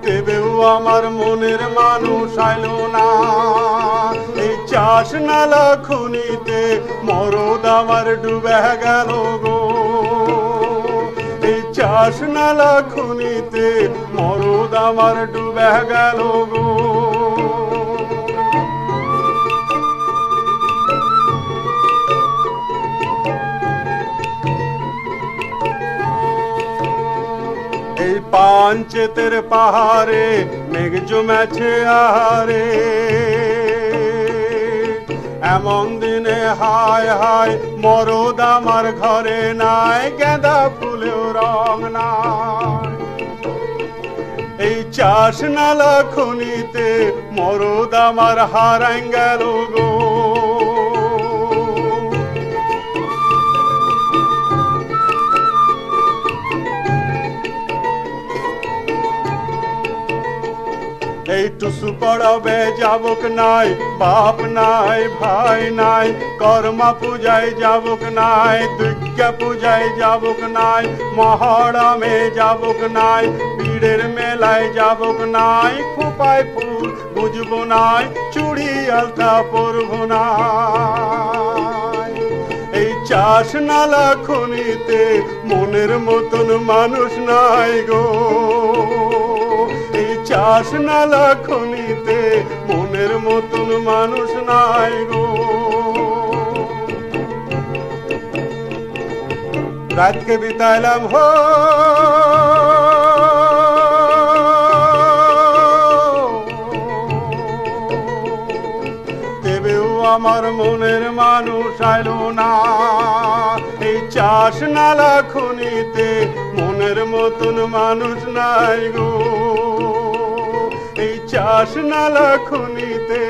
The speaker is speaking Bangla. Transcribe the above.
দেবেও আমার মনের মানুষ আইলো না। এই চাষ নালা খুনিতে মরদ আমার ডুবে গেল গো। এই চাষ নালা খুনিতে মরদ আমার ডুবে গেল গো। এই পাঞ্চেতের পাহাড়ে মেঘ জমেছে আহারে, এমন দিনে হায় হায় মরদ আমার ঘরে নাই, গাঁদা ফুলেও রং নাই। এই চাষ নালা খুনিতে মরদ আমার হারাই গেল গো। এই টুসু পড়াবে যাবক নাই, বাপ নাই ভাই নাই, কর্মা পূজায় যাবক নাই, দুর্গা পূজায় যাবক নাই, মহরমে যাবক নাই, পীরের মেলায় যাবক নাই, খোপায় ফুল বুঝবো নাই, চুড়ি আলতা পরবো নাই। এই চাষ নালা খুনিতে মনের মতন মানুষ নাই গো। এই চাষ নালা খুনিতে মনের মতন মানুষ নাই গো। রাতকে বিতাইলাম হো দেবেও আমার মনের মানুষ আইলো না। এই চাষ নালা খুনিতে মনের মতন মানুষ নাই গো। এই চাষ নালা খুনিতে